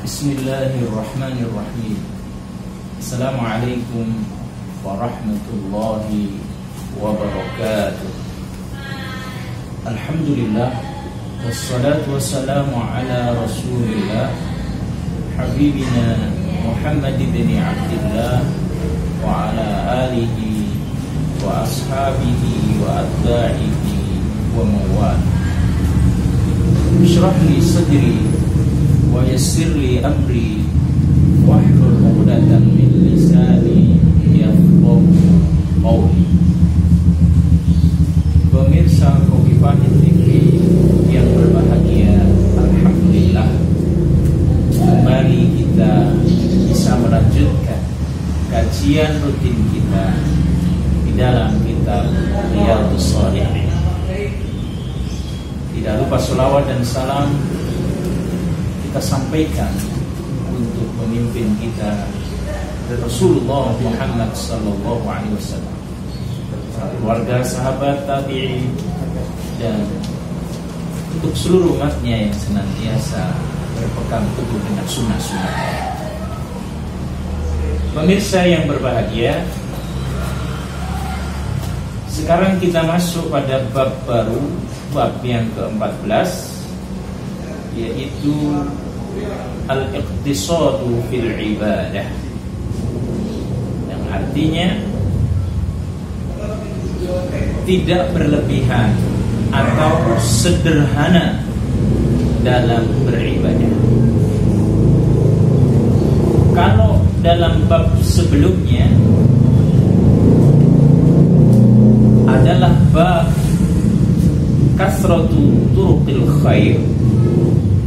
Bismillahirrahmanirrahim. Assalamualaikum warahmatullahi wabarakatuh. Alhamdulillah, wassalatu wassalamu ala rasulillah habibina Muhammad bin Abdillah wa ala alihi wa ashabihi wa atba'ihi wa mawal. Ishrah li sadri wa yassir li amri wahlul 'uqdatam min lisani yafqahu qawli. Pemirsa Khofifah TV yang berbahagia, alhamdulillah kembali kita bisa melanjutkan kajian rutin kita di dalam kitab Riyadhus Shalihin. Tidak lupa sholawat dan salam kita sampaikan untuk pemimpin kita Rasulullah Muhammad sallallahu alaihi wasallam, keluarga, sahabat, tabi'in, dan untuk seluruh umatnya yang senantiasa berpegang teguh dengan sunnah-sunnah. Pemirsa yang berbahagia, sekarang kita masuk pada bab baru, bab yang ke-14, yaitu al-iqtisadu fil ibadah, yang artinya tidak berlebihan atau sederhana dalam beribadah. Kalau dalam bab sebelumnya adalah bab kasratu turuqil khair,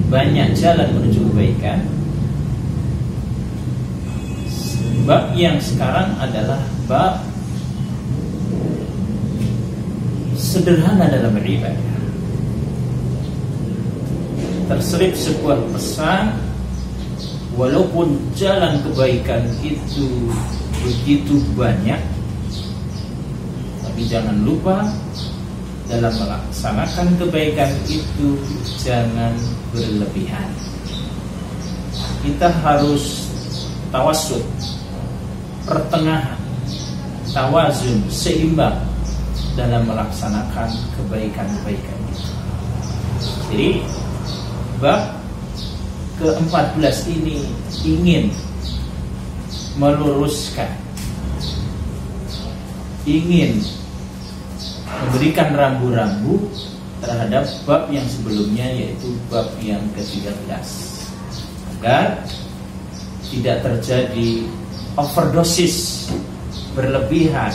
banyak jalan menuju kebaikan. Bab yang sekarang adalah bab sederhana dalam beribadah. Terselip sebuah pesan, walaupun jalan kebaikan itu begitu banyak, tapi jangan lupa dalam melaksanakan kebaikan itu jangan berlebihan. Kita harus tawassut, pertengahan, tawazun, seimbang dalam melaksanakan kebaikan-kebaikan itu. Jadi bab ke-14 ini ingin meluruskan, ingin memberikan rambu-rambu terhadap bab yang sebelumnya, yaitu bab yang ke-13, agar tidak terjadi overdosis, berlebihan,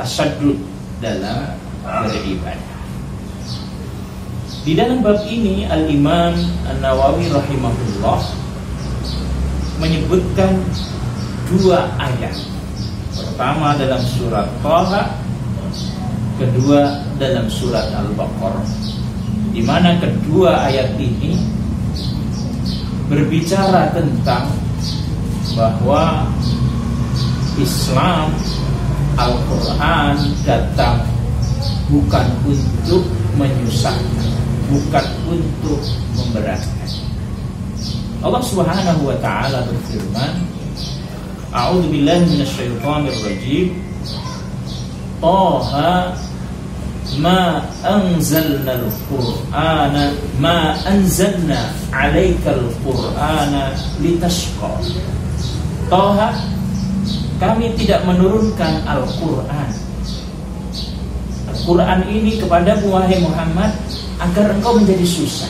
tasaddud dalam beribadah. Di dalam bab ini Al-Imam An-Nawawi rahimahullah menyebutkan dua ayat. Pertama dalam surat Thaha, kedua dalam surat Al-Baqarah, di mana kedua ayat ini berbicara tentang bahwa Islam, Al-Quran datang bukan untuk menyusahkan, bukan untuk memberatkan. Allah Subhanahu wa taala berfirman, A'udzu billahi minasyaitonir rajim. Thaha ma anzalna al-Qur'ana ma anzalna 'alaikal Qur'ana litashqa. Thaha, kami tidak menurunkan Al-Quran. Al-Quran ini kepadamu wahai Muhammad agar engkau menjadi susah.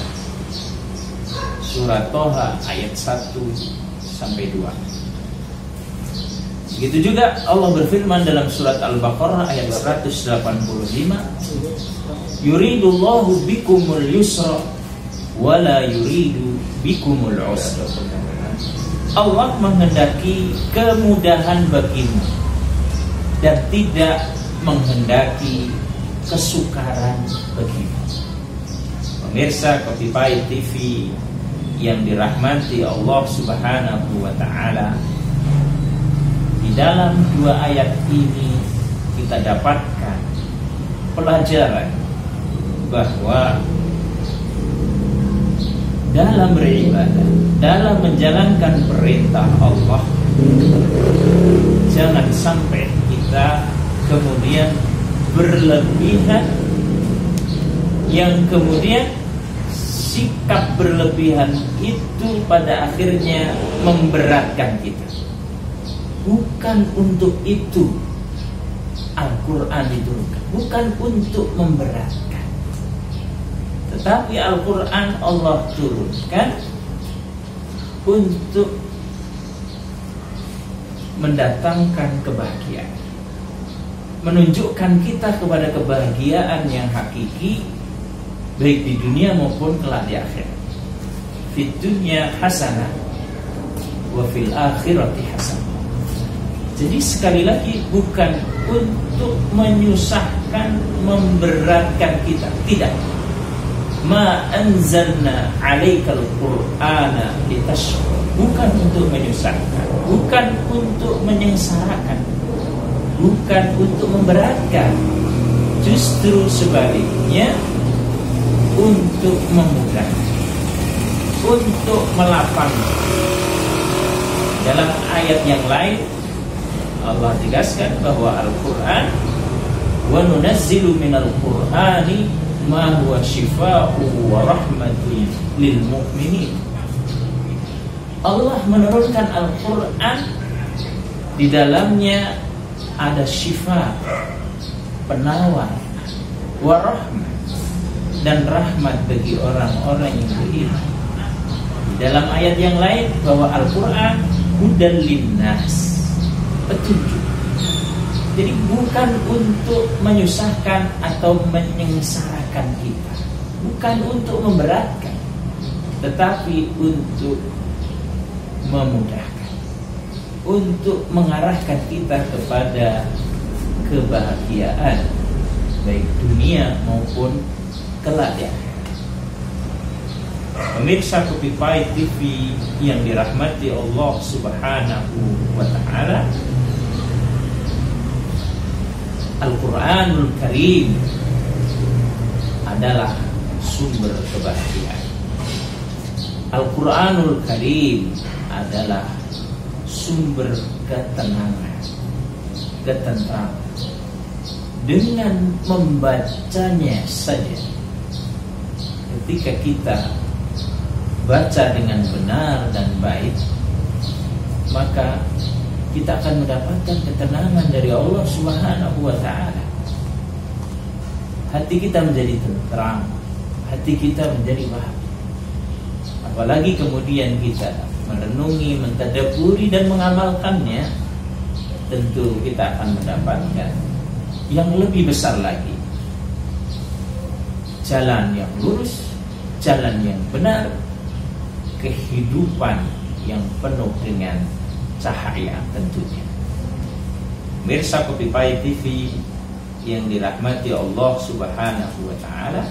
Surat Thaha ayat 1-2. Begitu juga Allah berfirman dalam surat Al-Baqarah ayat 185, Yuridullahu bikumul yusra wa la yuridu bikumul usra. Allah menghendaki kemudahan bagimu dan tidak menghendaki kesukaran bagimu. Pemirsa Khofifah TV yang dirahmati Allah Subhanahu wa taala, di dalam dua ayat ini kita dapatkan pelajaran bahwa dalam beribadah dalam menjalankan perintah Allah. Jangan sampai kita kemudian berlebihan, yang kemudian sikap berlebihan itu pada akhirnya memberatkan kita. Bukan untuk itu Al-Quran diturunkan, bukan untuk memberatkan, tetapi Al-Quran Allah turunkan untuk mendatangkan kebahagiaan, menunjukkan kita kepada kebahagiaan yang hakiki, baik di dunia maupun kelak di akhirat. Fid dunya hasanah wa fil akhirati hasanah. Jadi sekali lagi, bukan untuk menyusahkan, memberatkan kita, tidak. Ma anzalna 'alaikal qur'ana litashqa. Bukan untuk menyusahkan, bukan untuk menyengsarakan, bukan untuk memberatkan. Justru sebaliknya, untuk memudahkan, untuk melapangkan. Dalam ayat yang lain Allah tegaskan bahwa Al-Quran, wa nunazzilu minal Qur'ani ma huwa shifaa'u wa rahmatun lil mu'minin. Allah menurunkan Al-Quran, di dalamnya ada syifa, penawar, wa rahmat, dan rahmat bagi orang-orang yang beriman. Dalam ayat yang lain bahwa Al-Quran hudan linnas, petunjuk. Jadi bukan untuk menyusahkan atau menyengsarakan kita, bukan untuk memberatkan, tetapi untuk memudahkan, untuk mengarahkan kita kepada kebahagiaan, baik dunia maupun kelak di akhirat. Pemirsa Kopipai TV yang dirahmati Allah Subhanahu wa Ta'ala, Al-Quranul Karim adalah sumber kebahagiaan. Al-Quranul Karim adalah sumber ketenangan, ketentraman. Dengan membacanya saja, ketika kita baca dengan benar dan baik, maka kita akan mendapatkan ketenangan dari Allah Subhanahu wa Ta'ala. Hati kita menjadi tenteram, hati kita menjadi bahagia. Apalagi kemudian kita merenungi, mentadabburi dan mengamalkannya, tentu kita akan mendapatkan yang lebih besar lagi, jalan yang lurus, jalan yang benar, kehidupan yang penuh dengan cahaya tentunya. Mirsa Kopipai TV yang dirahmati Allah Subhanahu wa Ta'ala,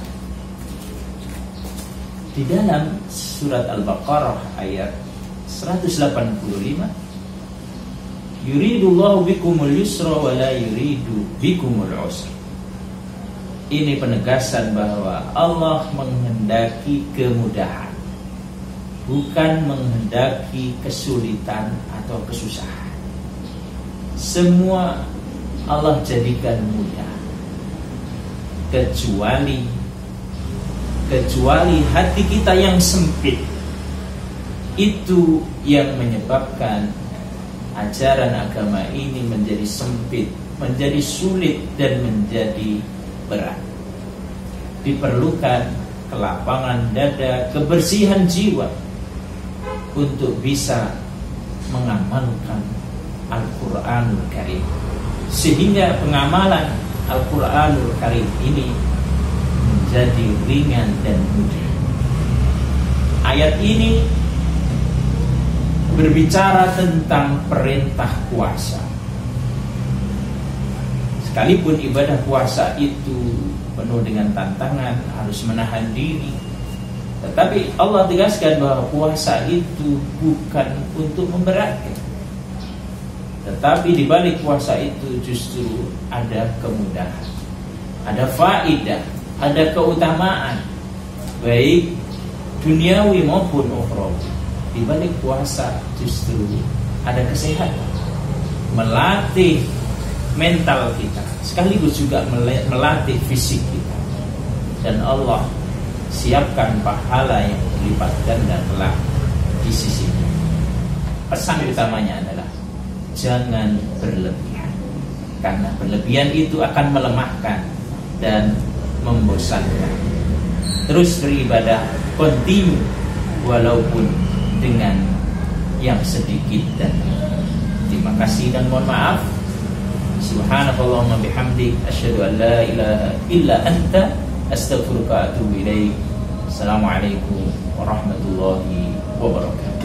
di dalam surat Al-Baqarah ayat 185, yuridullahu bikumul yusra wa la yuridu bikumul usra. Ini penegasan bahwa Allah menghendaki kemudahan, bukan menghendaki kesulitan atau kesusahan. Semua Allah jadikan mudah, kecuali hati kita yang sempit. Itu yang menyebabkan ajaran agama ini menjadi sempit, menjadi sulit, dan menjadi berat. Diperlukan kelapangan dada, kebersihan jiwa untuk bisa mengamalkan Al-Quranul Karim, sehingga pengamalan Al-Quranul Karim ini menjadi ringan dan mudah. Ayat ini berbicara tentang perintah puasa. Sekalipun ibadah puasa itu penuh dengan tantangan, harus menahan diri, tetapi Allah tegaskan bahwa puasa itu bukan untuk memberatkan, tetapi di balik puasa itu justru ada kemudahan, ada faidah, ada keutamaan, baik duniawi maupun ukhrawi. di balik puasa justru ada kesehatan, melatih mental kita, sekaligus juga melatih fisik kita. Dan Allah siapkan pahala yang berlipat ganda kelak di sisinya. Pesan utamanya adalah jangan berlebihan, karena berlebihan itu akan melemahkan dan membosankan. Terus beribadah, continue walaupun dengan yang sedikit. Dan terima kasih dan mohon maaf. Subhanakallahumma bihamdik, asyhadu an la ilaha illa anta, astaghfiruka wa atubu ilaik. Assalamualaikum warahmatullahi wabarakatuh.